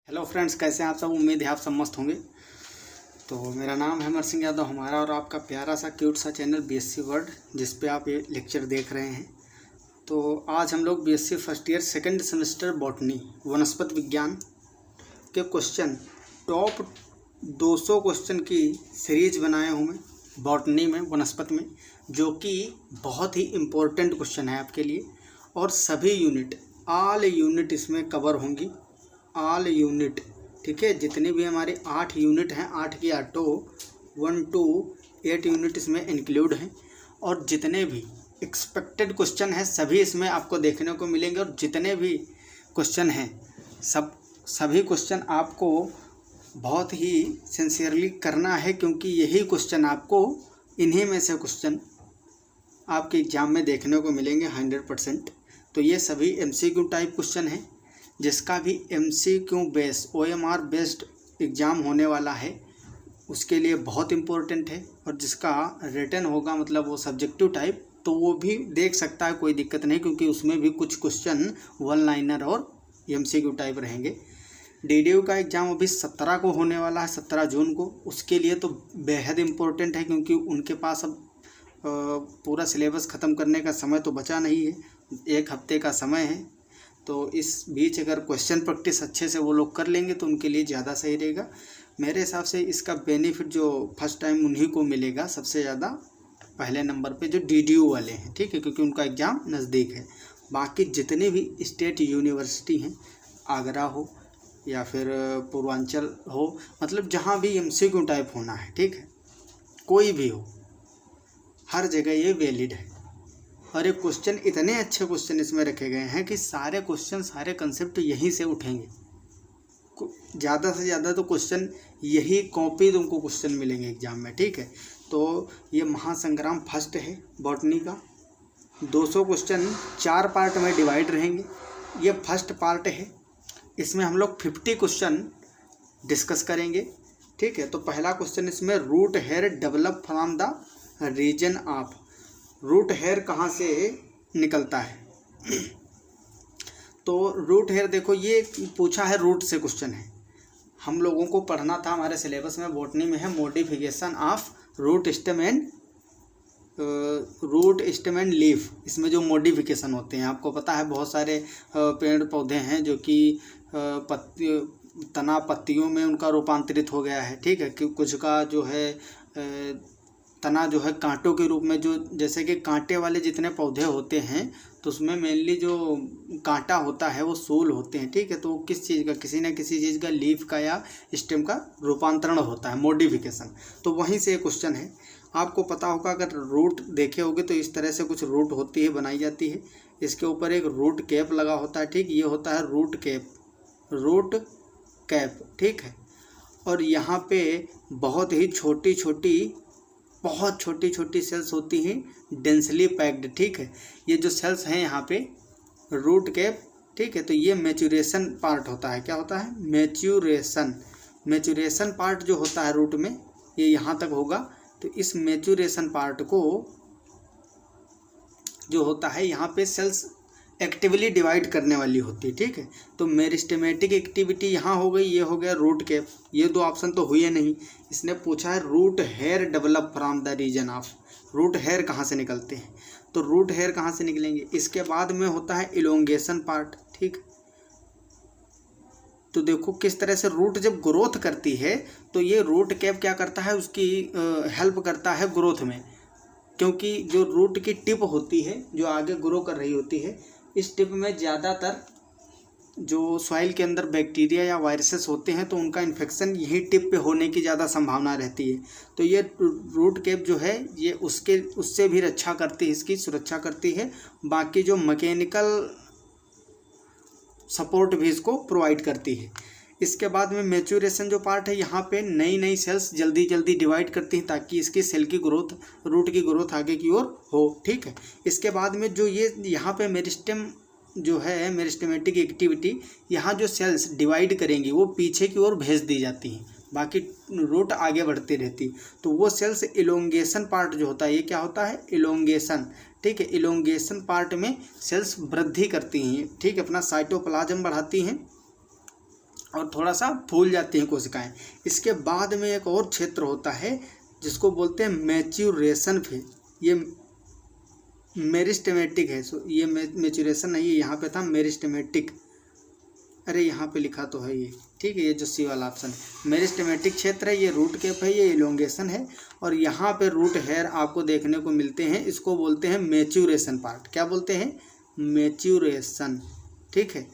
Hello friends, कैसे हैं आप सब। उम्मीद है आप सब मस्त होंगे। तो मेरा नाम है अमर सिंह यादव, हमारा और आपका प्यारा सा क्यूट सा चैनल बीएससी वर्ल्ड, जिस पे आप ये लेक्चर देख रहे हैं। तो आज हम लोग BSc first year second semester botany वनस्पति विज्ञान के क्वेश्चन टॉप 200 क्वेश्चन की सीरीज बनाए हूँ मैं बॉटनी में, वनस्पति में, जो कि बहुत ही इम्पोर्टेंट क्वेश्चन है आपके लिए। और सभी यूनिट, ऑल यूनिट इसमें कवर होंगी, ऑल यूनिट, ठीक है। जितने भी हमारे 8 यूनिट हैं, 8 की 8 1 to 8 यूनिट इसमें इंक्लूड हैं। और जितने भी एक्सपेक्टेड क्वेश्चन हैं सभी इसमें आपको देखने को मिलेंगे। और जितने भी क्वेश्चन हैं सभी क्वेश्चन आपको बहुत ही सिंसियरली करना है, क्योंकि यही क्वेश्चन आपको, इन्हीं में से क्वेश्चन आपके एग्ज़ाम में देखने को मिलेंगे 100%। तो ये सभी MCQ टाइप क्वेश्चन हैं, जिसका भी MCQ base OMR based exam होने वाला है, उसके लिए बहुत इम्पोर्टेंट है। और जिसका रिटन होगा, मतलब वो सब्जेक्टिव टाइप, तो वो भी देख सकता है, कोई दिक्कत नहीं, क्योंकि उसमें भी कुछ क्वेश्चन वन लाइनर और MCQ टाइप रहेंगे। DDU का एग्ज़ाम अभी 17 को होने वाला है, 17 जून को। उसके लिए तो बेहद इम्पोर्टेंट है, क्योंकि उनके पास अब पूरा सिलेबस ख़त्म करने का समय तो बचा नहीं है, 1 हफ्ते का समय है। तो इस बीच अगर क्वेश्चन प्रैक्टिस अच्छे से वो लोग कर लेंगे तो उनके लिए ज़्यादा सही रहेगा। मेरे हिसाब से इसका बेनिफिट जो फर्स्ट टाइम उन्हीं को मिलेगा सबसे ज़्यादा, पहले नंबर पे जो DDU वाले हैं, ठीक है, क्योंकि उनका एग्ज़ाम नज़दीक है। बाकी जितने भी स्टेट यूनिवर्सिटी हैं, आगरा हो या फिर पूर्वांचल हो, मतलब जहाँ भी MCQ टाइप होना है, ठीक है, कोई भी हो, हर जगह ये वैलिड है। और ये क्वेश्चन, इतने अच्छे क्वेश्चन इसमें रखे गए हैं कि सारे क्वेश्चन, सारे कंसेप्ट यहीं से उठेंगे। ज़्यादा से ज़्यादा तो क्वेश्चन यही कॉपी तुमको क्वेश्चन मिलेंगे एग्जाम में, ठीक है। तो ये महासंग्राम फर्स्ट है बॉटनी का। 200 क्वेश्चन 4 पार्ट में डिवाइड रहेंगे। ये फर्स्ट पार्ट है, इसमें हम लोग 50 क्वेश्चन डिस्कस करेंगे, ठीक है। तो पहला क्वेश्चन इसमें, root hair develop from the region of. Root hair कहाँ से निकलता है? तो रूट हेयर, देखो ये पूछा है, रूट से क्वेश्चन है, हम लोगों को पढ़ना था, हमारे सिलेबस में बॉटनी में है modification of root stem and leaf. इसमें जो मॉडिफिकेशन होते हैं, आपको पता है बहुत सारे पेड़ पौधे हैं जो कि तना पत्तियों में उनका रूपांतरित हो गया है, ठीक है। कि कुछ का जो है तना जो है कांटों के रूप में, जो जैसे कि कांटे वाले जितने पौधे होते हैं, तो उसमें मेनली जो कांटा होता है वो सूल होते हैं, ठीक है। तो किस चीज़ का, किसी न किसी चीज़ का, लीफ का या स्टेम का रूपांतरण होता है, मॉडिफिकेशन। तो वहीं से क्वेश्चन है। आपको पता होगा, अगर रूट देखे होगे तो इस तरह से कुछ रूट होती है, बनाई जाती है, इसके ऊपर एक रूट कैप लगा होता है, ठीक। ये होता है रूट कैप, ठीक है। और यहाँ पे बहुत छोटी छोटी सेल्स होती हैं, डेंसली पैक्ड, ठीक है। ये जो सेल्स हैं यहाँ पे रूट कैप, ठीक है। तो ये मैच्यूरेशन पार्ट होता है। क्या होता है? मैच्यूरेशन पार्ट जो होता है रूट में, ये यहाँ तक होगा। तो इस मैच्यूरेशन पार्ट को जो होता है, यहाँ पे सेल्स एक्टिवली डिवाइड करने वाली होती है, ठीक है। तो मेरिस्टेमेटिक एक्टिविटी यहाँ हो गई, ये हो गया रूट कैप। ये 2 ऑप्शन तो हुए नहीं। इसने पूछा है root hair develop from the region of. Root hair कहाँ से निकलते हैं? तो रूट हेयर कहाँ से निकलेंगे? इसके बाद में होता है इलोंगेशन पार्ट, ठीक। तो देखो किस तरह से रूट जब ग्रोथ करती है, तो ये रूट कैप क्या करता है, उसकी हेल्प करता है ग्रोथ में। क्योंकि जो रूट की टिप होती है, जो आगे ग्रो कर रही होती है, इस टिप में ज़्यादातर जो सॉइल के अंदर बैक्टीरिया या वायरसेस होते हैं, तो उनका इन्फेक्शन यही टिप पे होने की ज़्यादा संभावना रहती है। तो ये रूट कैप जो है, ये उससे भी रक्षा करती है, इसकी सुरक्षा करती है। बाकी जो मैकेनिकल सपोर्ट भी इसको प्रोवाइड करती है। इसके बाद में मैच्यूरेशन जो पार्ट है, यहाँ पे नई सेल्स जल्दी डिवाइड करती हैं, ताकि इसकी सेल की ग्रोथ, रूट की ग्रोथ आगे की ओर हो, ठीक है। इसके बाद में जो ये यहाँ पे मेरिस्टेम जो है, मेरिस्टेमेटिक एक्टिविटी, यहाँ जो सेल्स डिवाइड करेंगी वो पीछे की ओर भेज दी जाती हैं, बाकी रूट आगे बढ़ती रहती। तो वो सेल्स इलोंगेशन पार्ट जो होता है, ये क्या होता है? इलोंगेशन, ठीक है। इलोंगेशन पार्ट में सेल्स वृद्धि करती हैं, ठीक है, अपना साइटोप्लाज्म बढ़ाती हैं और थोड़ा सा फूल जाती हैं कोशिकाएं। इसके बाद में एक और क्षेत्र होता है जिसको बोलते हैं मैच्यूरेशन फेज। ये मेरिस्टेमेटिक है, सो ये मैच्यूरेशन नहीं है, यहाँ पे था मेरिस्टेमेटिक। अरे यहाँ पे लिखा तो है ये, ठीक है, ये जो सी वाला ऑप्शन है मेरिस्टेमेटिक क्षेत्र है। ये रूट कैप है, ये इलोंगेशन है, और यहाँ पे रूट हेयर आपको देखने को मिलते हैं। इसको बोलते हैं मैच्यूरेशन पार्ट। क्या बोलते हैं? मैच्यूरेशन, ठीक है,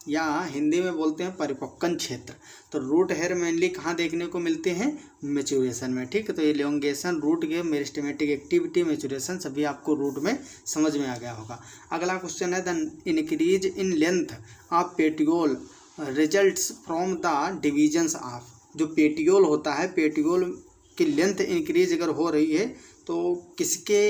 या हिंदी में बोलते हैं परिपक्वन क्षेत्र। तो रूट हेयर मेनली कहाँ देखने को मिलते हैं? मैच्यूरेशन में, ठीक है। तो इलोंगेशन, रूट के मेरिस्टेमेटिक एक्टिविटी, मैच्यूरेशन सभी आपको रूट में समझ में आ गया होगा। अगला क्वेश्चन है the increase in length of petiole results from the divisions of. जो पेटियोल होता है, पेटियोल की लेंथ इंक्रीज अगर हो रही है तो किसके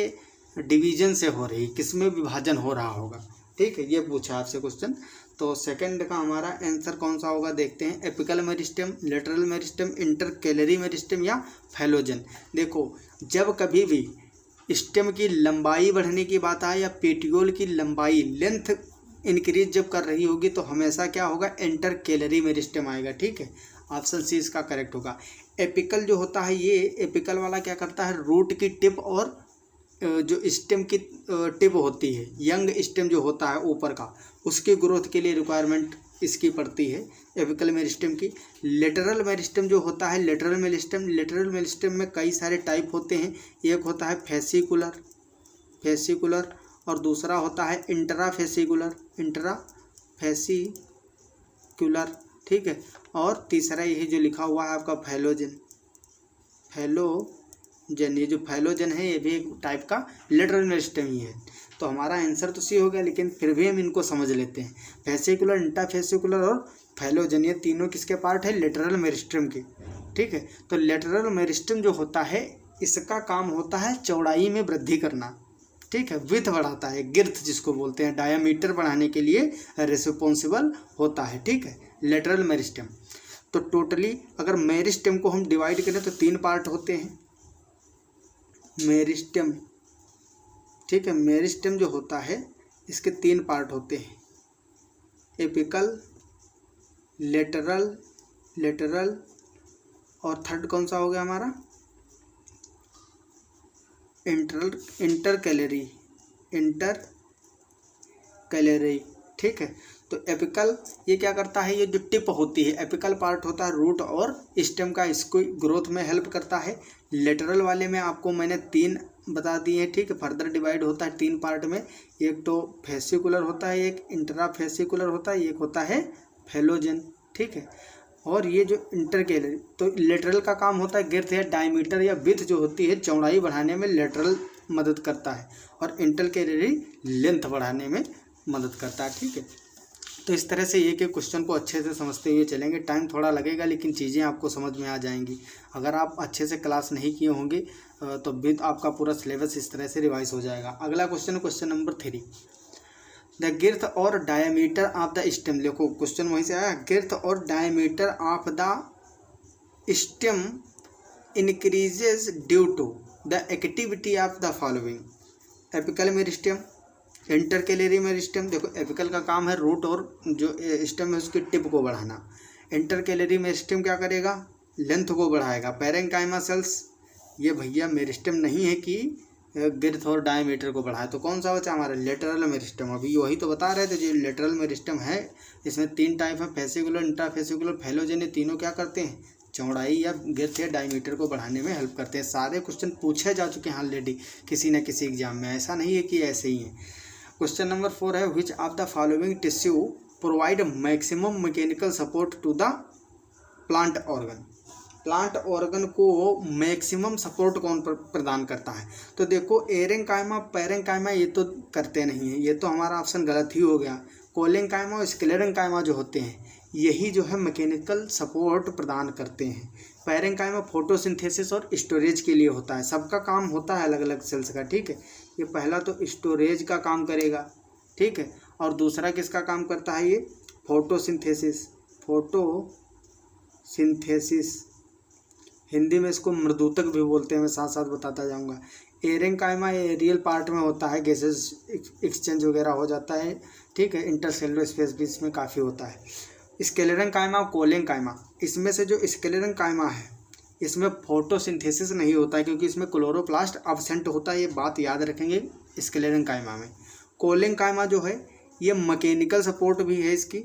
डिवीजन से हो रही है, किसमें विभाजन हो रहा होगा, ठीक है, ये पूछा आपसे क्वेश्चन। तो सेकंड का हमारा आंसर कौन सा होगा देखते हैं। Apical meristem, lateral meristem, intercalary meristem या फैलोजन। देखो, जब कभी भी स्टेम की लंबाई बढ़ने की बात आए या पेटियोल की लंबाई, लेंथ इंक्रीज जब कर रही होगी तो हमेशा क्या होगा? इंटरकैलरी मेरिस्टेम आएगा, ठीक है। ऑप्शन सी इसका करेक्ट होगा। एपिकल जो होता है, ये एपिकल वाला क्या करता है? रूट की टिप और जो स्टेम की टिप होती है, यंग स्टेम जो होता है ऊपर का, उसकी ग्रोथ के लिए रिक्वायरमेंट इसकी पड़ती है एपिकल मेरिस्टेम की। लेटरल मेरिस्टेम जो होता है, लेटरल मेरिस्टेम में कई सारे टाइप होते हैं। एक होता है फेसिकुलर और दूसरा होता है इंट्राफेसिकुलर, ठीक है, और तीसरा यही जो लिखा हुआ है आपका फैलोजन। ये जो फैलोजन है ये भी एक टाइप का लेटरल मेरिस्टेम ही है। तो हमारा आंसर तो सी हो गया, लेकिन फिर भी हम इनको समझ लेते हैं। फेसिकुलर, इंट्राफेसिकुलर और फैलोजन, ये तीनों किसके पार्ट है? लेटरल मेरिस्टेम के, ठीक है। तो लेटरल मेरिस्टेम जो होता है, इसका काम होता है चौड़ाई में वृद्धि करना, ठीक है, विड्थ बढ़ाता है, गिर्थ जिसको बोलते हैं, डायामीटर बढ़ाने के लिए रिस्पॉन्सिबल होता है, ठीक है, लेटरल मेरिस्टेम। तो टोटली अगर मेरिस्टेम को हम डिवाइड करें तो 3 पार्ट होते हैं मेरिस्टेम, ठीक है। मेरिस्टेम जो होता है इसके 3 पार्ट होते हैं, एपिकल, लेटरल और थर्ड कौन सा हो गया हमारा? इंटरकैलरी, ठीक है। तो एपिकल ये क्या करता है? ये जो टिप होती है, एपिकल पार्ट होता है रूट और स्टेम का, इसको ग्रोथ में हेल्प करता है। लेटरल वाले में आपको मैंने 3 बता दिए हैं, ठीक है। फर्दर डिवाइड होता है 3 पार्ट में, एक तो फेसिकुलर होता है, एक इंट्राफेसिकुलर होता है, एक होता है फैलोजन, ठीक है। और ये जो इंटरकैलरी, तो लेटरल का काम होता है गिर्थ या डायमीटर या विड्थ जो होती है चौड़ाई बढ़ाने में लेटरल मदद करता है, और इंटरकैलरी लेंथ बढ़ाने में मदद करता है, ठीक है। तो इस तरह से एक एक क्वेश्चन को अच्छे से समझते हुए चलेंगे। टाइम थोड़ा लगेगा लेकिन चीज़ें आपको समझ में आ जाएंगी। अगर आप अच्छे से क्लास नहीं किए होंगे तो भी आपका पूरा सिलेबस इस तरह से रिवाइज हो जाएगा। अगला क्वेश्चन नंबर 3, द गिर्थ और डायमीटर ऑफ द स्टेम। देखो क्वेश्चन वहीं से आया, गिर्थ और diameter of the stem increases due to the activity of the following. Apical meristem, intercalary meristem. देखो एपिकल का काम है रूट और जो स्टेम है उसकी टिप को बढ़ाना। इंटरकैलरी मेरिस्टेम क्या करेगा? लेंथ को बढ़ाएगा। पैरेंकाइमा सेल्स, ये भैया मेरिस्टेम नहीं है कि गिर्थ और डायमीटर को बढ़ाए। तो कौन सा बचा हमारा? Lateral meristem. अभी वही तो बता रहे थे, जो लेटरल मेरिस्टेम है इसमें 3 टाइप है, फेसिकुलर, इंट्राफेसिकुलर, फैलोजन। तीनों क्या करते हैं? चौड़ाई या गिर्थ या डायमीटर को बढ़ाने में हेल्प करते हैं। सारे क्वेश्चन पूछे जा चुके हैं ऑलरेडी किसी न किसी एग्जाम में, ऐसा नहीं है कि ऐसे ही है। क्वेश्चन नंबर 4 है, which of the following tissue provide maximum mechanical support to the plant organ. Plant organ को मैक्सिमम सपोर्ट कौन प्रदान करता है? तो देखो एरेंकाइमा, पैरेंकाइमा ये तो करते नहीं है, ये तो हमारा ऑप्शन गलत ही हो गया। कोलेंकाइमा और स्क्लेरेंकाइमा जो होते हैं यही जो है मैकेनिकल सपोर्ट प्रदान करते हैं। पैरेंकाइमा फोटोसिंथेसिस और स्टोरेज के लिए होता है। सबका काम होता है अलग अलग सेल्स का, ठीक है। ये पहला तो स्टोरेज का काम करेगा, ठीक है, और दूसरा किसका काम करता है? ये फोटोसिंथेसिस। हिंदी में इसको मृदूतक भी बोलते हैं, मैं साथ साथ बताता जाऊंगा। एरेंकाइमा एरियल पार्ट में होता है, गैसेस एक्सचेंज वगैरह हो जाता है, ठीक है। इंटरसेलुलर स्पेस भी इसमें काफ़ी होता है। स्क्लेरन कायमा और कोलेन कायमा, इसमें से जो स्क्लेरन कायमा है इसमें फोटोसिंथेसिस नहीं होता है क्योंकि इसमें क्लोरोप्लास्ट अब्सेंट होता है, ये बात याद रखेंगे स्क्लेरन कायमा में। कोलेन कायमा जो है ये मैकेनिकल सपोर्ट भी है, इसकी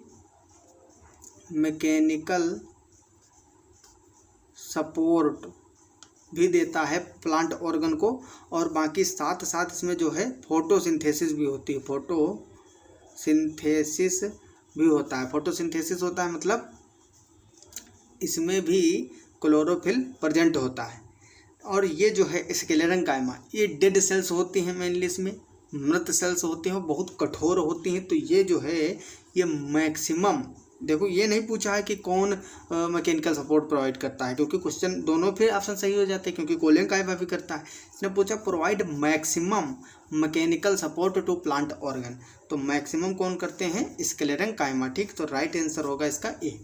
मैकेनिकल सपोर्ट भी देता है प्लांट ऑर्गन को, और बाकी साथ साथ इसमें जो है फोटोसिंथेसिस भी होती है, फोटोसिंथेसिस भी होता है। फोटोसिंथेसिस होता है मतलब इसमें भी क्लोरोफिल प्रेजेंट होता है। और ये जो है स्क्लेरन कायमा ये डेड सेल्स होती हैं, मेनली इसमें मृत सेल्स होती हैं, बहुत कठोर होती हैं। तो ये जो है ये मैक्सिमम, देखो ये नहीं पूछा है कि कौन मैकेनिकल सपोर्ट प्रोवाइड करता है, क्योंकि क्वेश्चन दोनों फिर ऑप्शन सही हो जाते हैं, क्योंकि कोलेन कायमा भी करता है। इसने पूछा provide maximum mechanical support to plant organ, तो मैक्सिमम कौन करते हैं? स्क्लेरन कायमा। ठीक, तो राइट आंसर होगा इसका ए।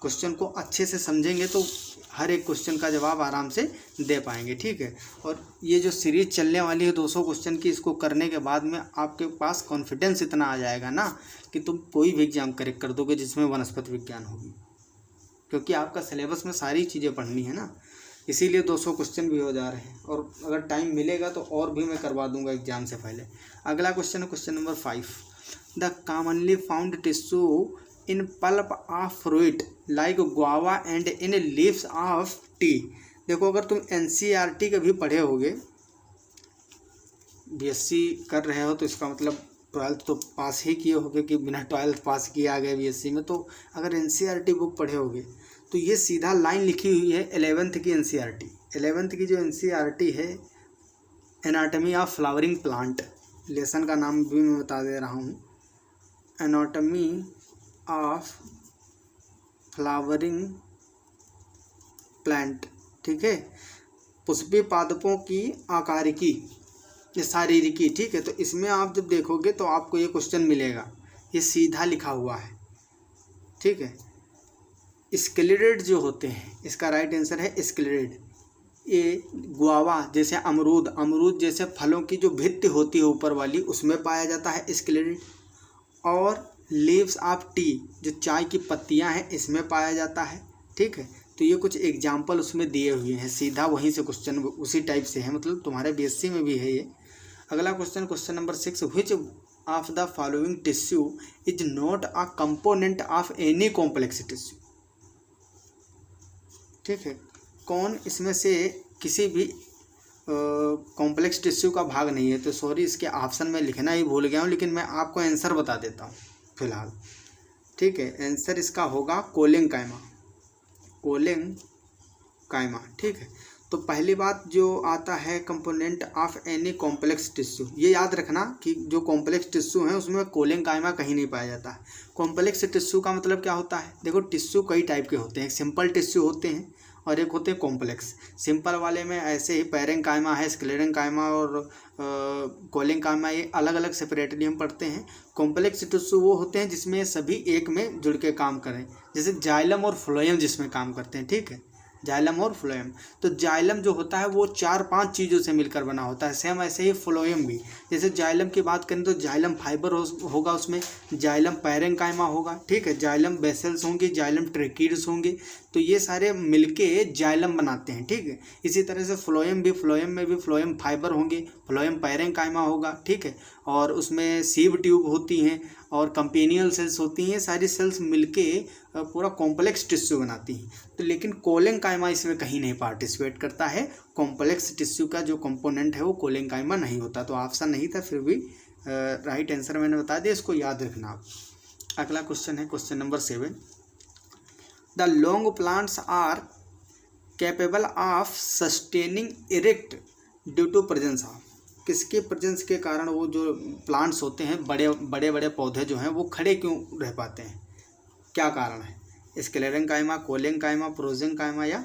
क्वेश्चन को अच्छे से समझेंगे तो हर एक क्वेश्चन का जवाब आराम से दे पाएंगे। ठीक है, और ये जो सीरीज चलने वाली है 200 क्वेश्चन की, इसको करने के बाद में आपके पास कॉन्फिडेंस इतना आ जाएगा ना कि तुम कोई भी एग्जाम करेक्ट कर दोगे जिसमें वनस्पति विज्ञान होगी, क्योंकि आपका सिलेबस में सारी चीज़ें पढ़नी है ना, इसीलिए 200 क्वेश्चन भी हो जा रहे हैं। और अगर टाइम मिलेगा तो और भी मैं करवा दूंगा एग्जाम से पहले। अगला क्वेश्चन है question number 5। The commonly found tissue in pulp of fruit like guava and in leaves of T. देखो अगर तुम NCERT के भी पढ़े होगे, BSc कर रहे हो तो इसका मतलब 12th तो पास ही किए होगे, कि बिना 12th पास किए आ गए BSc में। तो अगर NCERT बुक पढ़े होगे तो ये सीधा लाइन लिखी हुई है 11th की NCERT। 11th की जो NCERT है anatomy of flowering plant, lesson का नाम भी मैं बता दे रहा हूँ, एनाटमी ऑफ फ्लावरिंग प्लांट। ठीक है, पुष्पीय पादपों की आकारिकी, ये शारीरिकी। ठीक है, तो इसमें आप जब देखोगे तो आपको ये क्वेश्चन मिलेगा, ये सीधा लिखा हुआ है। ठीक है, स्क्लेरेड जो होते हैं, इसका राइट आंसर है स्क्लेरेड। ये गुआवा जैसे अमरूद जैसे फलों की जो भित्ति होती है ऊपर वाली, उसमें पाया जाता है स्क्लेरेड। और लीव्स ऑफ टी जो चाय की पत्तियां हैं, इसमें पाया जाता है। ठीक है, तो ये कुछ एग्जाम्पल उसमें दिए हुए हैं, सीधा वहीं से क्वेश्चन उसी टाइप से है, मतलब तुम्हारे BSc में भी है ये। अगला question, question number 6। Which of the following tissue is not a component of any complex tissue. ठीक है, कौन इसमें से किसी भी कॉम्प्लेक्स टिश्यू का भाग नहीं है? तो सॉरी, इसके ऑप्शन में लिखना ही भूल गया हूँ, लेकिन मैं आपको आंसर बता देता हूँ फिलहाल। ठीक है, आंसर इसका होगा कोलेन कायमा, कोलेन कायमा। ठीक है, तो पहली बात जो आता है component of any complex tissue, ये याद रखना कि जो कॉम्प्लेक्स टिश्यू हैं उसमें कोलेन कायमा कहीं नहीं पाया जाता है। कॉम्प्लेक्स टिश्यू का मतलब क्या होता है? देखो टिश्यू कई टाइप के होते हैं, सिंपल टिश्यू होते हैं और एक होते हैं कॉम्प्लेक्स। सिंपल वाले में ऐसे ही पैरेंग कायमा है, स्क्लेरन कायमा और कोलेन कायमा, ये अलग अलग सेपरेटली हम पढ़ते हैं। कॉम्प्लेक्स टिश्यू वो होते हैं जिसमें सभी एक में जुड़ के काम करें, जैसे जाइलम और फ्लोएम जिसमें काम करते हैं। ठीक है, जाइलम और फ्लोएम। तो जाइलम जो होता है वो 4-5 चीज़ों से मिलकर बना होता है, सेम ऐसे ही फ्लोएम भी। जैसे जाइलम की बात करें तो जाइलम फाइबर होगा, उसमें जाइलम पैरेंग कायमा होगा। ठीक है, जाइलम बेसल्स होंगे, जाइलम ट्रेकीड्स होंगे, तो ये सारे मिलके जाइलम बनाते हैं। ठीक है, इसी तरह से फ्लोएम में भी फ्लोएम फाइबर होंगे, फ्लोएम पैरेंग कायमा होगा। ठीक है, और उसमें सीव ट्यूब होती हैं और कंपेनियल सेल्स होती हैं, सारी सेल्स मिलके पूरा कॉम्प्लेक्स टिश्यू बनाती हैं। तो लेकिन कोलेन कायमा इसमें कहीं नहीं पार्टिसिपेट करता है, कॉम्प्लेक्स टिश्यू का जो कंपोनेंट है वो कोलेन कायमा नहीं होता। तो ऑप्शन नहीं था, फिर भी राइट आंसर मैंने बता दिया, इसको याद रखना आप। अगला क्वेश्चन है question number 7। The long plants are capable of sustaining erect due to presence of. किसके प्रेजेंस के कारण वो जो प्लांट्स होते हैं, बड़े बड़े पौधे जो हैं, वो खड़े क्यों रह पाते हैं? क्या कारण है? स्क्लेरन कायमा, कोलेन कायमा, प्रोजेन कायमा या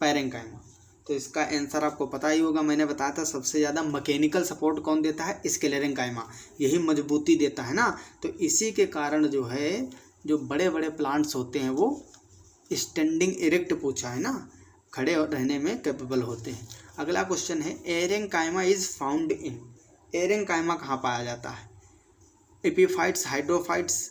पैरेंग कायमा? तो इसका आंसर आपको पता ही होगा, मैंने बताया था सबसे ज़्यादा मैकेनिकल सपोर्ट कौन देता है? स्क्लेरन कायमा, यही मजबूती देता है ना। तो इसी के कारण जो है जो बड़े बड़े प्लांट्स होते हैं वो स्टैंडिंग इरेक्ट पूछा है ना, खड़े रहने में कैपेबल होते हैं। अगला क्वेश्चन है एरेंग कायमा इज फाउंड इन। एरेंग कायमा कहाँ पाया जाता है? एपीफाइट्स, हाइड्रोफाइट्स,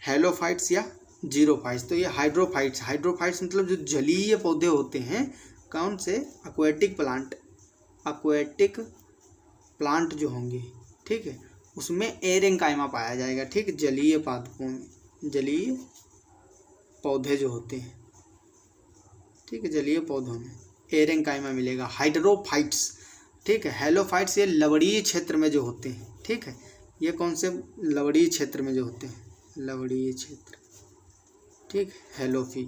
हेलोफाइट्स या जीरोफाइट्स। तो ये हाइड्रोफाइट्स मतलब जो जलीय पौधे होते हैं, कौन से, एक्वेटिक प्लांट जो होंगे, ठीक है, उसमें एरेंकाइमा पाया जाएगा, ठीक है, जलीय पादपों में, जलीय पौधे जो होते हैं, ठीक है, जलीय पौधों में एरेंकाइमा मिलेगा। हाइड्रोफाइट्स, ठीक है, हेलोफाइट्स ये लवणीय क्षेत्र में जो होते हैं, ठीक है, ये कौन से, लवणीय क्षेत्र में जो होते हैं, लवणीय क्षेत्र, ठीक, हेलोफी।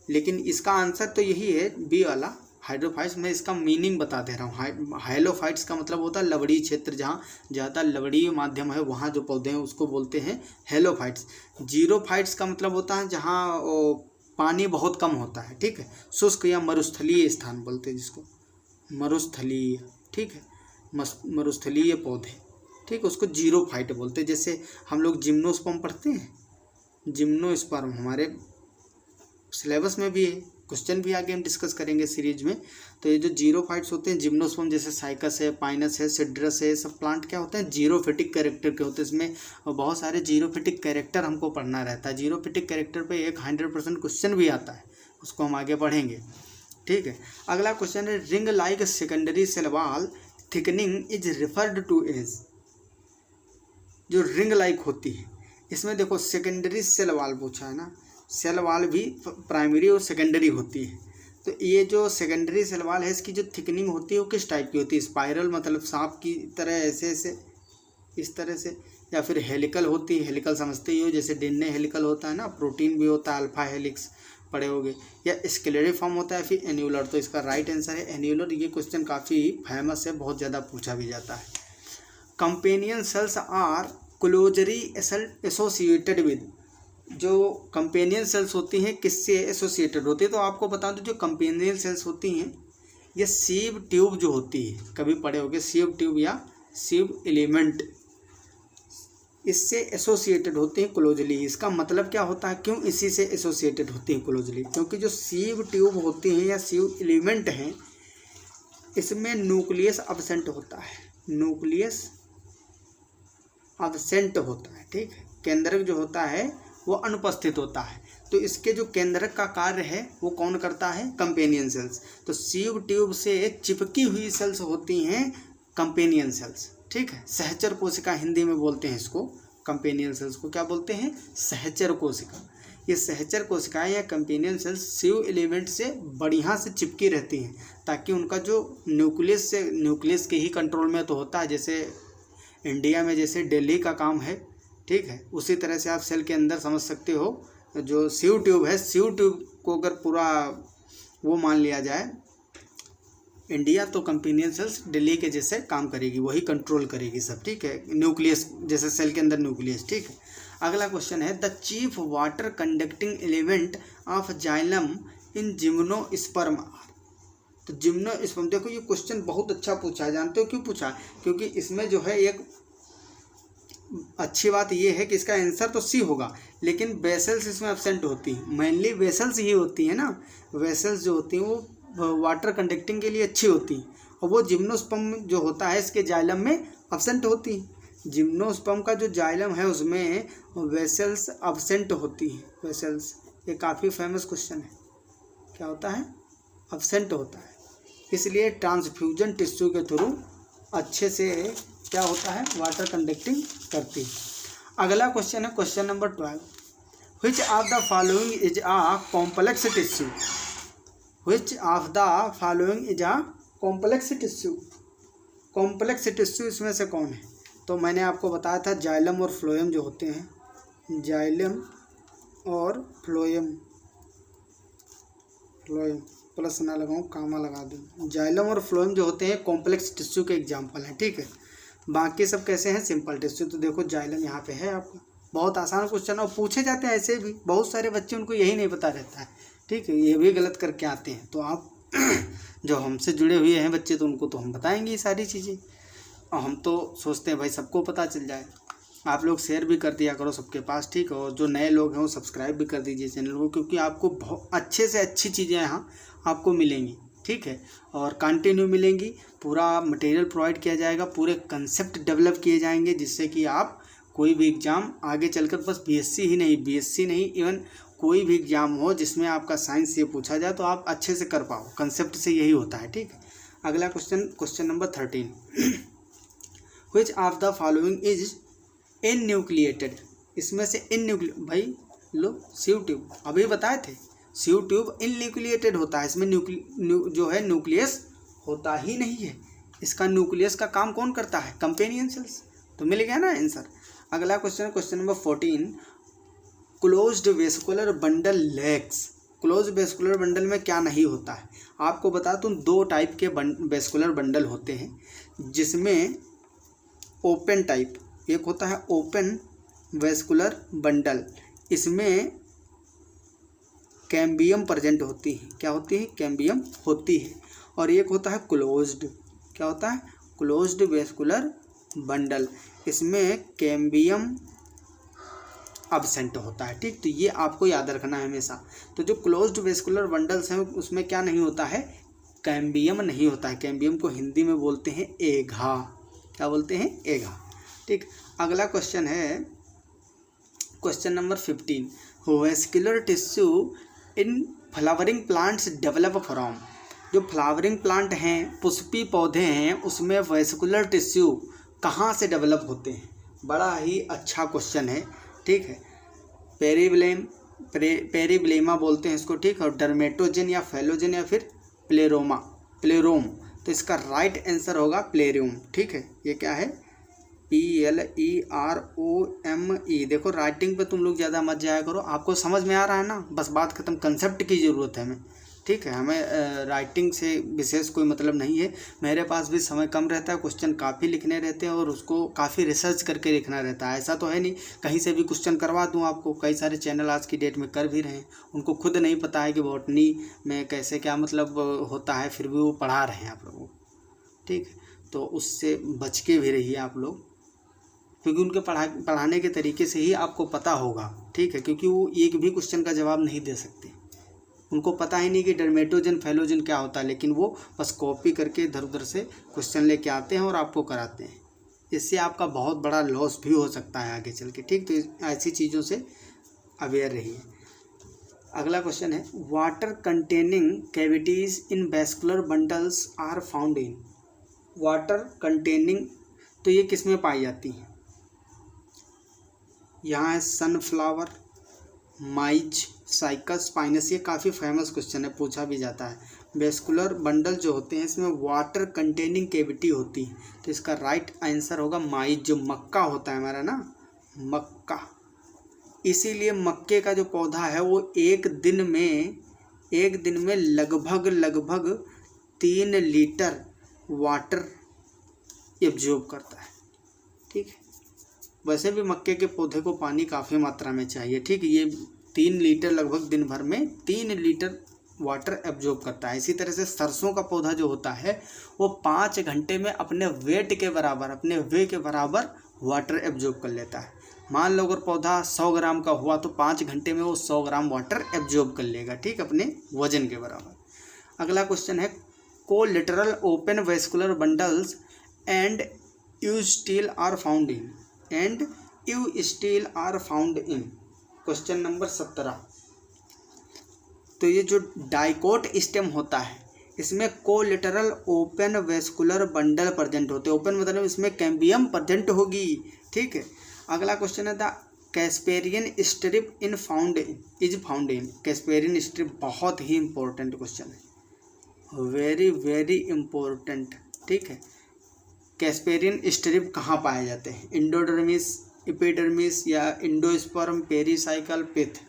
लेकिन इसका आंसर तो यही है बी वाला हाइड्रोफाइट्स। मैं इसका मीनिंग बता दे रहा हूँ। हेलोफाइट्स का मतलब होता है लवणीय क्षेत्र, जहाँ ज़्यादा लवणीय माध्यम है वहाँ जो पौधे हैं उसको बोलते हैं हेलोफाइट्स। जीरोफाइट्स का मतलब होता है जहाँ पानी बहुत कम होता है, ठीक है, शुष्क या मरुस्थलीय स्थान बोलते हैं जिसको, मरुस्थलीय, ठीक है, मरुस्थलीय पौधे, ठीक है, उसको जीरोफाइट बोलते हैं। जैसे हम लोग जिम्नोस्पर्म पढ़ते हैं, जिम्नोस्पर्म हमारे सिलेबस में भी है, क्वेश्चन भी आगे हम डिस्कस करेंगे सीरीज में। तो ये जो जीरोफाइट्स होते हैं, जिम्नोस्पर्म जैसे साइकस है, पाइनस है, सिड्रस है, सब प्लांट क्या होते हैं, जीरोफिटिक कैरेक्टर के होते हैं। इसमें बहुत सारे जीरोफिटिक कैरेक्टर हमको पढ़ना रहता है। जीरोफिटिक कैरेक्टर पे एक 100% क्वेश्चन भी आता है, उसको हम आगे पढ़ेंगे, ठीक है। अगला क्वेश्चन है, ring like secondary cell wall thickening is referred to as. जो रिंग लाइक होती है, इसमें देखो सेकेंडरी सेल वॉल पूछा है ना, सेल वॉल भी प्राइमरी और सेकेंडरी होती है। तो ये जो सेकेंडरी सेल वॉल है, इसकी जो थिकनिंग होती है वो किस टाइप की होती है, स्पाइरल मतलब सांप की तरह, ऐसे ऐसे इस तरह से, या फिर हेलिकल होती है, हेलिकल समझते ही हो, जैसे डीएनए हेलिकल होता है ना, प्रोटीन भी होता है, अल्फा हेलिक्स पढ़े होगे, या स्केलेरिफॉर्म होता है, फिर एन्यूलर। तो इसका राइट आंसर है एन्यूलर। ये क्वेश्चन काफ़ी फेमस है, बहुत ज़्यादा पूछा भी जाता है। Companion cells are closely associated with. जो कंपेनियन सेल्स होती हैं किससे एसोसिएटेड होती है, तो आपको बता दूं जो कंपेनियन सेल्स होती हैं ये सीव ट्यूब जो होती है, कभी पढ़े होगे सीव ट्यूब या सीव एलिमेंट, इससे एसोसिएटेड होती हैं क्लोजली। इसका मतलब क्या होता है, क्यों इसी से एसोसिएटेड होती हैं क्लोजली, क्योंकि जो सीव ट्यूब होती हैं या सीव एलिमेंट हैं, इसमें न्यूक्लियस अब्सेंट होता है, न्यूक्लियस अब्सेंट होता है, ठीक है, केंद्रक जो होता है वो अनुपस्थित होता है। तो इसके जो केंद्रक का कार्य है वो कौन करता है, कंपेनियन सेल्स। तो सीव ट्यूब से चिपकी हुई सेल्स होती हैं कंपेनियन सेल्स, ठीक है, सहचर कोशिका हिंदी में बोलते हैं इसको, कंपेनियन सेल्स को क्या बोलते हैं, सहचर कोशिका। ये सहचर कोशिकाएं या कंपेनियन सेल्स सीव एलिमेंट से बढ़िया से चिपकी रहती हैं, ताकि उनका जो न्यूक्लियस के ही कंट्रोल में तो होता है, जैसे इंडिया में जैसे दिल्ली का काम है, ठीक है, उसी तरह से आप सेल के अंदर समझ सकते हो जो सीव ट्यूब है, सीव ट्यूब को अगर पूरा वो मान लिया जाए इंडिया, तो कंपेनियन सेल्स दिल्ली के जैसे काम करेगी, वही कंट्रोल करेगी सब, ठीक है, न्यूक्लियस जैसे सेल के अंदर न्यूक्लियस, ठीक है। अगला क्वेश्चन है, the chief water conducting element of xylem in gymnosperm. तो जिम्नोस्पर्म, देखो ये क्वेश्चन बहुत अच्छा पूछा है, जानते हो क्यों पूछा, क्योंकि इसमें जो है एक अच्छी बात यह है कि इसका आंसर तो सी होगा, लेकिन वेसल्स इसमें एब्सेंट होती हैं, मेनली वेसल्स ही होती हैं ना, वेसल्स जो होती हैं वो वाटर कंडक्टिंग के लिए अच्छी होती हैं, और वो जिम्नोस्पर्म जो होता है इसके जाइलम में एब्सेंट होती हैं। जिम्नोस्पर्म का जो जाइलम है उसमें वेसल्स एब्सेंट होती हैं, वेसल्स, ये काफ़ी फेमस क्वेश्चन है, क्या होता है, एब्सेंट होता है, इसलिए ट्रांसफ्यूजन टिश्यू के थ्रू अच्छे से क्या होता है, वाटर कंडक्टिंग करती है। अगला क्वेश्चन है question number 12, which of the following is a complex tissue, which of the following is a complex tissue. Complex tissue इसमें से कौन है, तो मैंने आपको बताया था जाइलम और फ्लोएम जो होते हैं, जाइलम और फ्लोएम, फ्लोएम प्लस ना लगाऊं कामा लगा दूं, जाइलम और फ्लोएम जो होते हैं कॉम्प्लेक्स टिश्यू के एग्जाम्पल हैं, ठीक है। बाकी सब कैसे हैं, सिंपल टिश्यू। तो देखो जाइलम यहाँ पे है आपका, बहुत आसान क्वेश्चन, और पूछे जाते हैं ऐसे भी, बहुत सारे बच्चे उनको यही नहीं पता रहता है, ठीक है, ये भी गलत करके आते हैं। तो आप जो हमसे जुड़े हुए हैं बच्चे, तो उनको तो हम बताएंगे ये सारी चीज़ें, और हम तो सोचते हैं भाई सबको पता चल जाए। आप लोग शेयर भी कर दिया करो सबके पास, ठीक है, और जो नए लोग हैं वो सब्सक्राइब भी कर दीजिए चैनल को, क्योंकि आपको बहुत अच्छे से अच्छी चीज़ें यहाँ आपको मिलेंगी, ठीक है, और कंटिन्यू मिलेंगी, पूरा मटेरियल प्रोवाइड किया जाएगा, पूरे कंसेप्ट डेवलप किए जाएंगे, जिससे कि आप कोई भी एग्ज़ाम आगे चलकर बस बीएससी नहीं, इवन कोई भी एग्जाम हो जिसमें आपका साइंस ये पूछा जाए तो आप अच्छे से कर पाओ, कंसेप्ट से यही होता है। ठीक है, अगला question number 13, which of the following is enucleated. इसमें से भाई लो सीव ट्यूब अभी बताए थे, सीव ट्यूब इनन्यूक्लिएटेड होता है, इसमें जो है न्यूक्लियस होता ही नहीं है। इसका न्यूक्लियस का काम कौन करता है? Companion sales. तो मिल गया ना आंसर। अगला question number 14, closed vascular bundle lakhs. Closed vascular bundle में क्या नहीं होता है? आपको बता दूं, 2 टाइप के वेस्कुलर बंडल होते हैं, जिसमें ओपन टाइप, एक होता है ओपन वेस्कुलर बंडल, इसमें कैम्बियम प्रेजेंट होती है। क्या होती है? कैम्बियम होती है। और एक होता है क्लोज्ड, क्या होता है? क्लोज्ड वेस्कुलर बंडल, इसमें कैम्बियम अब्सेंट होता है। ठीक, तो ये आपको याद रखना है हमेशा। तो जो क्लोज्ड वेस्कुलर बंडल्स हैं उसमें क्या नहीं होता है? कैम्बियम नहीं होता है। कैम्बियम को हिंदी में बोलते हैं एघा। क्या बोलते हैं? एघा। ठीक, अगला क्वेश्चन है question number 15, vascular tissue in flowering plants develop from. जो फ्लावरिंग प्लांट हैं, पुष्पी पौधे हैं, उसमें वेस्कुलर टिश्यू कहाँ से डेवलप होते हैं? बड़ा ही अच्छा क्वेश्चन है। ठीक है, पेरिब्लेमा बोलते हैं इसको। ठीक, और डर्मेटोजन या फेलोजन या फिर प्लेरोम। तो इसका राइट आंसर होगा प्लेरियम। ठीक है, ये क्या है? PLEROME। देखो राइटिंग पे तुम लोग ज़्यादा मत जाया करो, आपको समझ में आ रहा है ना, बस बात खत्म। कंसेप्ट की ज़रूरत है हमें। ठीक है, हमें राइटिंग से विशेष कोई मतलब नहीं है। मेरे पास भी समय कम रहता है, क्वेश्चन काफ़ी लिखने रहते हैं और उसको काफ़ी रिसर्च करके लिखना रहता है। ऐसा तो है नहीं कहीं से भी क्वेश्चन करवा दूं आपको। कई सारे चैनल आज की डेट में कर भी रहे हैं, उनको खुद नहीं पता है कि बॉटनी में कैसे क्या मतलब होता है, फिर भी वो पढ़ा रहे हैं आप लोगों को। ठीक, तो उससे बच के भी रहिए आप लोग, क्योंकि उनके पढ़ाने के तरीके से ही आपको पता होगा। ठीक है, क्योंकि वो एक भी क्वेश्चन का जवाब नहीं दे सकते, उनको पता ही नहीं कि डर्मेटोजन फेलोजन क्या होता है, लेकिन वो बस कॉपी करके इधर उधर से क्वेश्चन लेके आते हैं और आपको कराते हैं। इससे आपका बहुत बड़ा लॉस भी हो सकता है आगे चल के। ठीक, तो ऐसी चीज़ों से अवेयर रहिए। अगला क्वेश्चन है, water containing cavities in vascular bundles are found in. Water containing, तो ये किस में पाई जाती है? यहाँ है सनफ्लावर, माइज, साइकस, पाइनस। ये काफ़ी फेमस क्वेश्चन है, पूछा भी जाता है। वेस्कुलर बंडल जो होते हैं इसमें वाटर कंटेनिंग कैविटी होती है, तो इसका राइट आंसर होगा माइज। जो मक्का होता है हमारा ना, मक्का, इसीलिए मक्के का जो पौधा है वो एक दिन में लगभग 3 लीटर वाटर एब्जॉर्ब करता है। ठीक है, वैसे भी मक्के के पौधे को पानी काफ़ी मात्रा में चाहिए। ठीक है, ये 3 लीटर लगभग दिन भर में 3 लीटर वाटर एब्जॉर्ब करता है। इसी तरह से सरसों का पौधा जो होता है वो 5 घंटे में अपने वेट के बराबर, अपने वे के बराबर वाटर एब्जॉर्ब कर लेता है। मान लो अगर पौधा 100 ग्राम का हुआ तो 5 घंटे में वो 100 ग्राम वाटर एब्जॉर्ब कर लेगा। ठीक, अपने वजन के बराबर। अगला क्वेश्चन है, collateral open vascular bundles and eustele are found in. Question number 17, तो ये जो डाइकोट स्टेम होता है इसमें collateral open vascular bundle present होते हैं। ओपन मतलब इसमें कैम्बियम प्रेजेंट होगी। ठीक है, अगला क्वेश्चन है, the Casparian strip is found in. Casparian strip बहुत ही इंपॉर्टेंट क्वेश्चन है, वेरी वेरी इंपॉर्टेंट। ठीक है, कैस्पेरियन स्ट्रिप कहाँ पाए जाते हैं? इंडोडर्मिस, एपिडर्मिस या इंडोस्पर्म, पेरीसाइकल, पिथ।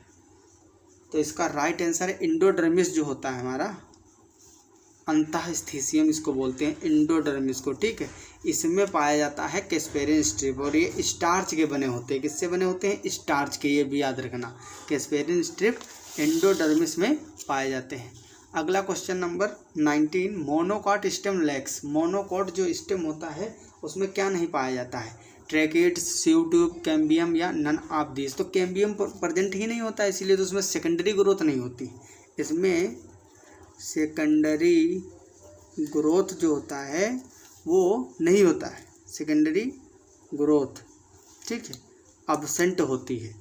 तो इसका राइट आंसर है इंडोडर्मिस जो होता है हमारा, अंतःस्थिसियम इसको बोलते हैं, इंडोडर्मिस को। ठीक है, इसमें पाया जाता है कैस्पेरियन स्ट्रिप और ये स्टार्च के बने होते हैं। किससे बने होते हैं? स्टार्च के। ये भी याद रखना, कैस्पेरियन स्ट्रिप इंडोडर्मिस में पाए जाते हैं। अगला question number 19, monocot stem lakhs. Monocot जो स्टेम होता है उसमें क्या नहीं पाया जाता है? ट्रैकेट्स, सीव ट्यूब, कैम्बियम या नन ऑफ दिस। तो कैम्बियम प्रेजेंट ही नहीं होता, इसीलिए तो उसमें सेकेंडरी ग्रोथ नहीं होती। इसमें सेकेंडरी ग्रोथ जो होता है वो नहीं होता है, सेकेंडरी ग्रोथ। ठीक है, अब्सेंट होती है।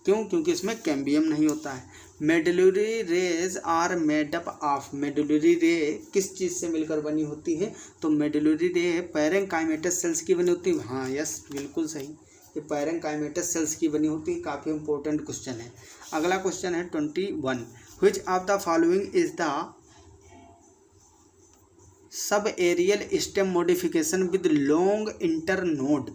क्यों? क्योंकि इसमें कैम्बियम नहीं होता है। Medullary rays are made up of, medullary ray किस चीज़ से मिलकर बनी होती है? तो मेडुलरी रे पैरेंकाइमेटस सेल्स की बनी होती है। हाँ यस, बिल्कुल सही, ये पैरेंकाइमेटस सेल्स की बनी होती है। काफ़ी इंपॉर्टेंट क्वेश्चन है। अगला क्वेश्चन है 21, which of the following is the sub aerial stem modification with long internode,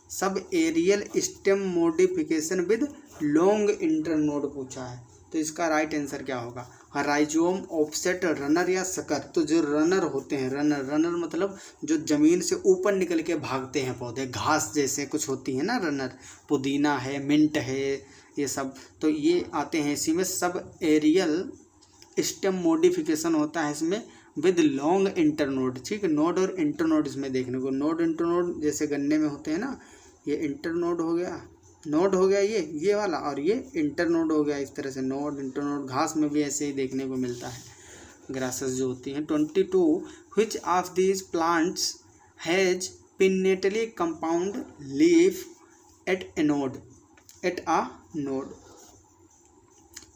sub aerial stem modification with long internode पूछा है। तो इसका राइट आंसर क्या होगा? राइजोम, ऑफसेट, रनर या सकर। तो जो रनर होते हैं, रनर मतलब जो ज़मीन से ऊपर निकल के भागते हैं पौधे, घास जैसे कुछ होती है ना रनर, पुदीना है, मिंट है, ये सब तो ये आते हैं इसी में। सब एरियल स्टेम मॉडिफिकेशन होता है इसमें विद लॉन्ग इंटरनोड। ठीक है, नोड और इंटरनोड इसमें देखने को, नोड इंटरनोड जैसे गन्ने में होते हैं ना, ये इंटरनोड हो गया, नोड हो गया ये वाला, और ये इंटरनोड हो गया। इस तरह से नोड इंटरनोड घास में भी ऐसे ही देखने को मिलता है, ग्रासेस जो होती हैं। 22, which of these plants has pinnately compound leaf at a node, at a node.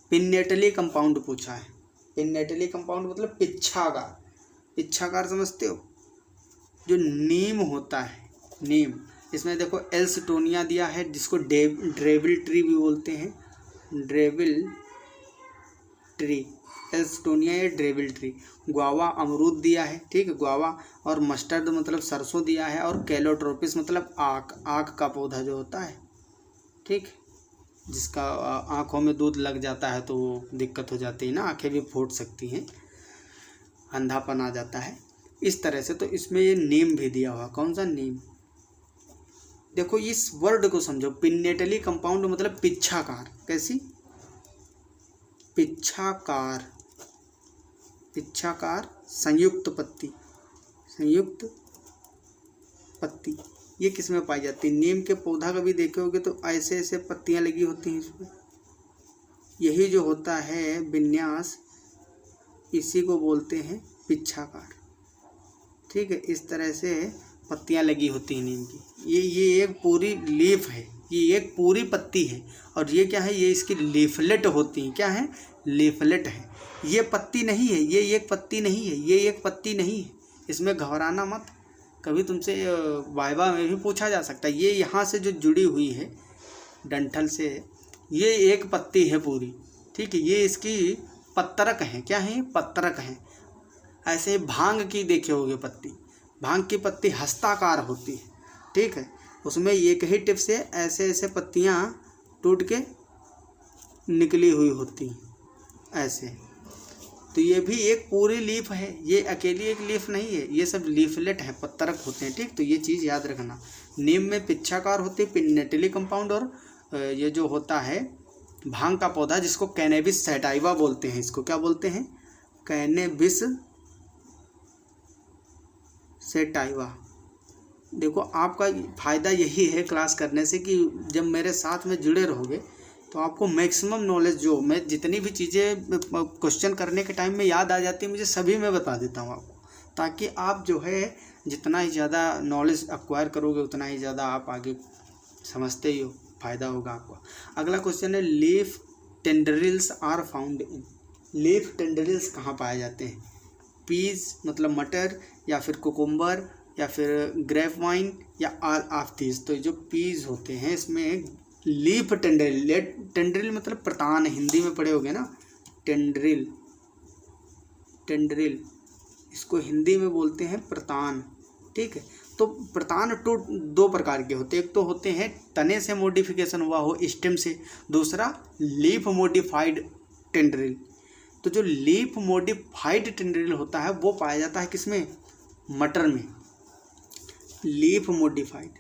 Pinnately compound पूछा है। पिन्नेटली कंपाउंड मतलब पिच्छाकार, पिच्छाकार समझते हो? जो नीम होता है, नीम, इसमें देखो एल्सटोनिया दिया है जिसको ड्रेविल ट्री भी बोलते हैं, ड्रेविल ट्री, एल्सटोनिया या ड्रेविल ट्री। गुआवा अमरूद दिया है, ठीक है, गुआवा, और मस्टर्ड मतलब सरसों दिया है, और कैलोट्रोपिस मतलब आँख का पौधा जो होता है, ठीक, जिसका आँखों में दूध लग जाता है तो दिक्कत हो जाती है ना, आँखें भी फूट सकती हैं, अंधापन आ जाता है, इस तरह से। तो इसमें ये नीम भी दिया हुआ। कौन सा? नीम। देखो इस वर्ड को समझो, पिन्नेटली कंपाउंड मतलब पिच्छाकार। कैसी? पिच्छाकार, पिच्छाकार, संयुक्त पत्ती, संयुक्त पत्ती, ये किस में पाई जाती है? नीम के पौधा कभी देखे होगे तो ऐसे ऐसे पत्तियां लगी होती हैं इसमें, यही जो होता है विन्यास, इसी को बोलते हैं पिच्छाकार। ठीक है, इस तरह से पत्तियां लगी होती हैं नीम की। ये एक पूरी लीफ है, ये एक पूरी पत्ती है, और ये क्या है? ये इसकी लीफलेट होती हैं। क्या है? लीफलेट है। ये पत्ती नहीं है, ये एक पत्ती नहीं है, ये एक पत्ती नहीं है, इसमें घबराना मत। कभी तुमसे वाइवा में भी पूछा जा सकता है। ये यहाँ से जो जुड़ी हुई है डंठल से, ये एक पत्ती है पूरी, ठीक है, ये इसकी पत्तरक है। क्या है? पत्तरक है। ऐसे भांग की देखे होगे पत्ती, भांग की पत्ती हस्ताकार होती है, ठीक है, उसमें एक ही टिप से ऐसे ऐसे पत्तियाँ टूट के निकली हुई होती हैं ऐसे। तो ये भी एक पूरी लीफ है, ये अकेली एक लीफ नहीं है, ये सब लीफलेट है, पत्तरक होते हैं, ठीक। तो ये चीज़ याद रखना। नीम में पिच्छाकार होती है, पिन्नेटली कंपाउंड, और ये जो होता है भांग का पौधा जिसको कैनेबिस सैटाइवा बोलते हैं, इसको क्या बोलते हैं? Cannabis sativa. देखो आपका फ़ायदा यही है क्लास करने से कि जब मेरे साथ में जुड़े रहोगे तो आपको मैक्सिमम नॉलेज, जो मैं जितनी भी चीज़ें क्वेश्चन करने के टाइम में याद आ जाती है मुझे, सभी मैं बता देता हूँ आपको, ताकि आप जो है जितना ही ज़्यादा नॉलेज एक्वायर करोगे उतना ही ज़्यादा आप आगे समझते ही हो, फ़ायदा होगा आपको। अगला क्वेश्चन है, leaf tendrils are found in. Leaf tendrils कहाँ पाए जाते हैं? पीज मतलब मटर, या फिर कुकुम्बर, या फिर ग्रेप वाइन, या ऑल ऑफ दीज। तो जो पीज होते हैं इसमें लीफ टेंड्रिल, टेंड्रिल मतलब प्रतान, हिंदी में पढ़े होगे ना, टेंड्रिल, टेंड्रिल इसको हिंदी में बोलते हैं प्रतान, ठीक है। तो प्रतान दो प्रकार के होते हैं, एक तो होते हैं तने से मॉडिफिकेशन हुआ हो स्टेम से, दूसरा लीफ मॉडिफाइड टेंड्रिल। तो जो लीफ मॉडिफाइड टेंड्रिल होता है वो पाया जाता है किसमें? मटर में। लीफ मॉडिफाइड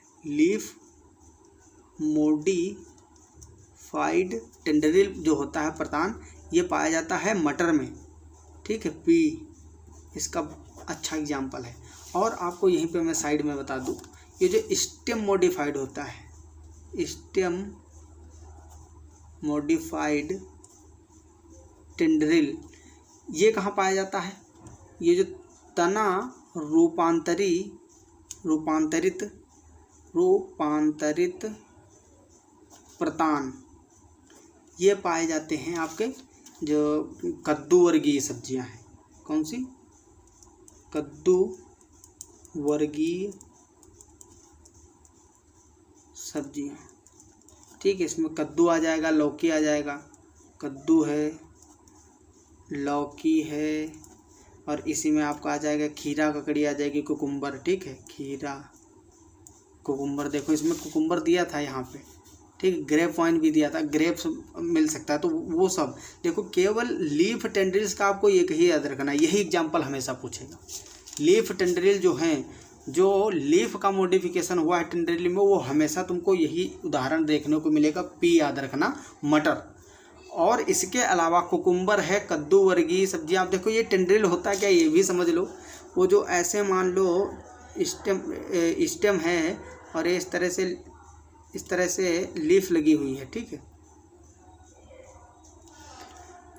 टेंड्रिल जो होता है प्रतान, ये पाया जाता है मटर में, ठीक है। पी इसका अच्छा एग्जाम्पल है। और आपको यहीं पे मैं साइड में बता दूं, ये जो स्टेम मॉडिफाइड होता है, स्टेम मॉडिफाइड टेंड्रिल, ये कहाँ पाया जाता है? ये जो तना रूपांतरित प्रतान, ये पाए जाते हैं आपके जो कद्दू वर्गीय सब्जियां हैं। कौन सी? कद्दू वर्गीय सब्जियां। ठीक है, इसमें कद्दू आ जाएगा, लौकी आ जाएगा। कद्दू है, लौकी है, और इसी में आपका आ जाएगा खीरा ककड़ी आ जाएगी, कुकुम्बर। ठीक है, खीरा कुकुम्बर, देखो इसमें कुकुम्बर दिया था यहाँ पे। ठीक, ग्रेप वाइन भी दिया था, ग्रेप्स मिल सकता है। तो वो सब देखो, केवल लीफ टेंड्रिल्स का आपको एक ही याद रखना, यही एग्जाम्पल हमेशा पूछेगा। लीफ टेंड्रिल जो हैं, जो लीफ का मॉडिफिकेशन हुआ है टेंड्रिल में, वो हमेशा तुमको यही उदाहरण देखने को मिलेगा। पी याद रखना, मटर। और इसके अलावा कुकुम्बर है, कद्दू वर्गीय सब्जी। आप देखो ये टेंड्रिल होता क्या, ये भी समझ लो। वो जो ऐसे मान लो स्टेम है, और ये इस तरह से लीफ लगी हुई है। ठीक है,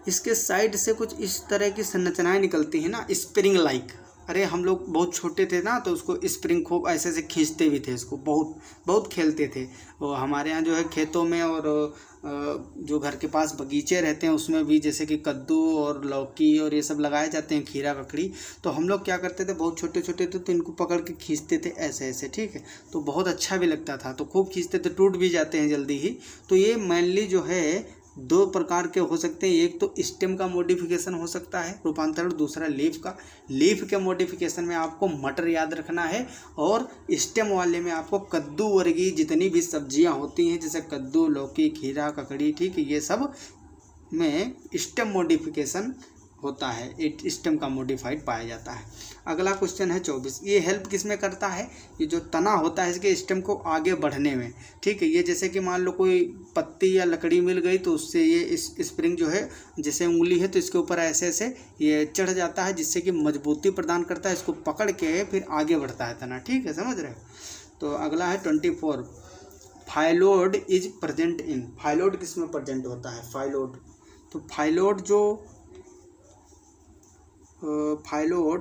इसके साइड से कुछ इस तरह की संरचनाएं निकलती हैं ना, स्प्रिंग लाइक। अरे हम लोग बहुत छोटे थे ना, तो उसको स्प्रिंग खूब ऐसे से खींचते भी थे, इसको बहुत बहुत खेलते थे। और हमारे यहाँ जो है खेतों में, और जो घर के पास बगीचे रहते हैं उसमें भी, जैसे कि कद्दू और लौकी और ये सब लगाए जाते हैं, खीरा ककड़ी। तो हम लोग क्या करते थे, बहुत छोटे छोटे थे तो इनको पकड़ के खींचते थे ऐसे ऐसे। ठीक है, तो बहुत अच्छा भी लगता था, तो खूब खींचते थे, टूट भी जाते हैं जल्दी ही। तो ये मेनली जो है दो प्रकार के हो सकते हैं। एक तो स्टेम का मॉडिफिकेशन हो सकता है, रूपांतरण, दूसरा लीफ का। लीफ के मॉडिफिकेशन में आपको मटर याद रखना है, और स्टेम वाले में आपको कद्दू वर्गीय जितनी भी सब्जियां होती हैं, जैसे कद्दू, लौकी, खीरा ककड़ी। ठीक है, ये सब में स्टेम मॉडिफिकेशन होता है, स्टेम का मॉडिफाइड पाया जाता है। अगला क्वेश्चन है 24। ये हेल्प किस में करता है? ये जो तना होता है इसके स्टेम को आगे बढ़ने में। ठीक है, ये जैसे कि मान लो कोई पत्ती या लकड़ी मिल गई, तो उससे ये इस स्प्रिंग जो है, जैसे उंगली है तो इसके ऊपर ऐसे ऐसे ये चढ़ जाता है, जिससे कि मजबूती प्रदान करता है। इसको पकड़ के फिर आगे बढ़ता है तना। ठीक है, समझ रहे हो? तो अगला है 24। Phyllode is present in. Phyllode किस में प्रेजेंट होता है? फाइलोड। तो फाइलोड